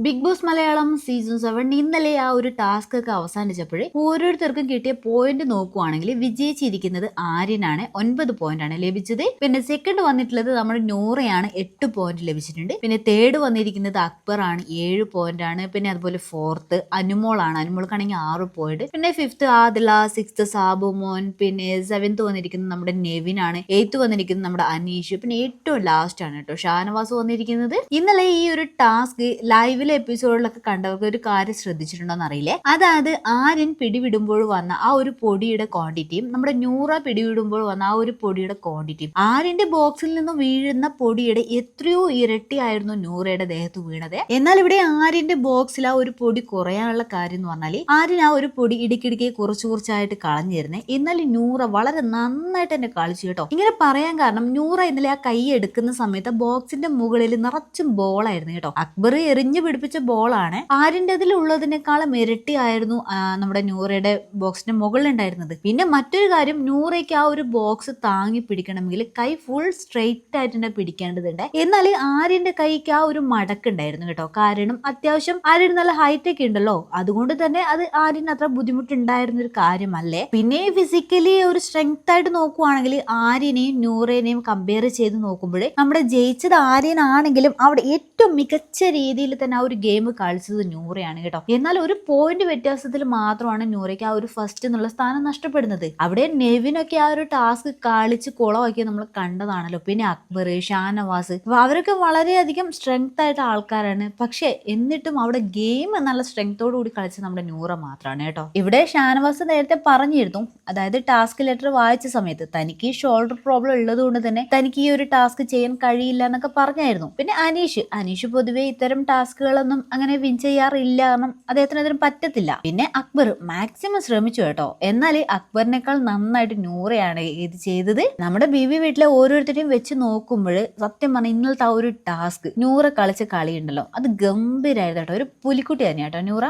Big boss Malayalam season 7 ഇന്നലെ ആ ഒരു ടാസ്ക് ഒക്കെ അവസാനിച്ചപ്പോഴേ ഓരോരുത്തർക്കും കിട്ടിയ പോയിന്റ് നോക്കുവാണെങ്കിൽ വിജയിച്ചിരിക്കുന്നത് ആര്യനാണ്. 9 പോയിന്റ് ആണ് ലഭിച്ചത്. പിന്നെ സെക്കൻഡ് വന്നിട്ടുള്ളത് നമ്മുടെ നൂറയാണ്, 8 പോയിന്റ് ലഭിച്ചിട്ടുണ്ട്. പിന്നെ തേർഡ് വന്നിരിക്കുന്നത് അക്ബർ ആണ്, 7 പോയിന്റ് ആണ്. പിന്നെ അതുപോലെ ഫോർത്ത് അനുമോളാണ്, അനുമോൾക്കാണെങ്കിൽ 6 പോയിന്റ്. പിന്നെ ഫിഫ്ത്ത് ആദില, സിക്സ്ത് സാബു മോൻ, പിന്നെ സെവൻത്ത് വന്നിരിക്കുന്നത് നമ്മുടെ നെവിൻ ആണ്, എയ്ത്ത് വന്നിരിക്കുന്നത് നമ്മുടെ അനീഷ്, പിന്നെ ഏറ്റവും ലാസ്റ്റ് ആണ് കേട്ടോ ഷാനവാസ് വന്നിരിക്കുന്നത്. ഇന്നലെ ഈ ഒരു ടാസ്ക് ലൈവ് എപ്പിസോഡിലൊക്കെ കണ്ടവർക്ക് ഒരു കാര്യം ശ്രദ്ധിച്ചിട്ടുണ്ടോന്ന് അറിയില്ലേ. അതായത് ആര്യൻ പിടിവിടുമ്പോൾ വന്ന ആ ഒരു പൊടിയുടെ ക്വാണ്ടിറ്റിയും നമ്മുടെ നൂറ പിടിവിടുമ്പോൾ വന്ന ആ ഒരു പൊടിയുടെ ക്വാണ്ടിറ്റിയും, ആര്യന്റെ ബോക്സിൽ നിന്ന് വീഴുന്ന പൊടിയുടെ എത്രയോ ഇരട്ടിയായിരുന്നു നൂറയുടെ ദേഹത്ത് വീണത്. എന്നാൽ ഇവിടെ ആര്യന്റെ ബോക്സിൽ ആ ഒരു പൊടി കുറയാനുള്ള കാര്യം എന്ന് പറഞ്ഞാൽ ആര്യൻ ആ ഒരു പൊടി ഇടുക്കിടുക്കി കുറച്ചായിട്ട് കളഞ്ഞിരുന്നേ. എന്നാൽ നൂറ വളരെ നന്നായിട്ട് തന്നെ കളിച്ചു കേട്ടോ. ഇങ്ങനെ പറയാൻ കാരണം നൂറ ഇന്നലെ ആ കൈ എടുക്കുന്ന സമയത്ത് ബോക്സിന്റെ മുകളിൽ നിറച്ചും ബോളായിരുന്നു കേട്ടോ. അക്ബർ എറിഞ്ഞു പിടിപ്പിച്ച ബോളാണ്. ആര്യന്റെ ഉള്ളതിനേക്കാളും ഇരട്ടിയായിരുന്നു നമ്മുടെ നൂറയുടെ ബോക്സിന്റെ മുകളിൽ ഉണ്ടായിരുന്നത്. പിന്നെ മറ്റൊരു കാര്യം, നൂറയ്ക്ക് ആ ഒരു ബോക്സ് താങ്ങി പിടിക്കണമെങ്കിൽ കൈ ഫുൾ സ്ട്രെയിറ്റ് ആയിട്ട് തന്നെ പിടിക്കേണ്ടതുണ്ട്. എന്നാൽ ആര്യന്റെ കൈക്ക് ആ ഒരു മടക്കുണ്ടായിരുന്നു കേട്ടോ. കാരണം അത്യാവശ്യം ആര്യൻ നല്ല ഹൈറ്റ് ഒക്കെ ഉണ്ടല്ലോ, അതുകൊണ്ട് തന്നെ അത് ആര്യന് അത്ര ബുദ്ധിമുട്ടുണ്ടായിരുന്ന ഒരു കാര്യമല്ലേ. പിന്നെ ഫിസിക്കലി ഒരു സ്ട്രെങ്ത് ആയിട്ട് നോക്കുവാണെങ്കിൽ ആര്യനെയും നൂറേനെയും കമ്പയർ ചെയ്ത് നോക്കുമ്പോൾ നമ്മുടെ ജയിച്ചത് ആര്യനാണെങ്കിലും അവിടെ ഏറ്റവും മികച്ച രീതിയിൽ തന്നെ ആ ഒരു ഗെയിം കളിച്ചത് നൂറയാണ് കേട്ടോ. എന്നാൽ ഒരു പോയിന്റ് വ്യത്യാസത്തിൽ മാത്രമാണ് നൂറയ്ക്ക് ആ ഒരു ഫസ്റ്റ് എന്നുള്ള സ്ഥാനം നഷ്ടപ്പെടുന്നത്. അവിടെ നെവിനൊക്കെ ആ ഒരു ടാസ്ക് കളിച്ച് കുളമാക്കി നമ്മൾ കണ്ടതാണല്ലോ. പിന്നെ അക്ബർ, ഷാനവാസ്, അവരൊക്കെ വളരെയധികം സ്ട്രെങ്ത് ആയിട്ട് ആൾക്കാരാണ്. പക്ഷെ എന്നിട്ടും അവിടെ ഗെയിം നല്ല സ്ട്രെങ്തോട് കൂടി കളിച്ച നമ്മുടെ നൂറ മാത്രമാണ് കേട്ടോ. ഇവിടെ ഷാനവാസ് നേരത്തെ പറഞ്ഞിരുന്നു, അതായത് ടാസ്ക് ലെറ്റർ വായിച്ച സമയത്ത് തനിക്ക് ഷോൾഡർ പ്രോബ്ലം ഉള്ളത് കൊണ്ട് തന്നെ തനിക്ക് ഈ ഒരു ടാസ്ക് ചെയ്യാൻ കഴിയില്ല എന്നൊക്കെ പറഞ്ഞായിരുന്നു. പിന്നെ അനീഷ് പൊതുവെ ഇത്തരം ടാസ്കുകളൊന്നും അങ്ങനെ വിൻ ചെയ്യാറില്ല, കാരണം അദ്ദേഹത്തിന് അതിന് പറ്റത്തില്ല. പിന്നെ അക്ബർ മാക്സിമം ശ്രമിച്ചു കേട്ടോ. എന്നാൽ അക്ബറിനേക്കാൾ നന്നായിട്ട് നൂറയാണ് ഇത് ചെയ്തത്. നമ്മുടെ ബിബി വീട്ടിലെ ഓരോരുത്തരെയും വെച്ച് നോക്കുമ്പോൾ സത്യം പറഞ്ഞാൽ ഇന്നലത്തെ ആ ഒരു ടാസ്ക് നൂറ കളിച്ച കളി ഉണ്ടല്ലോ, അത് ഗംഭീരായിരുന്നു കേട്ടോ. ഒരു പുലിക്കുട്ടി തന്നെയാട്ടോ നൂറ.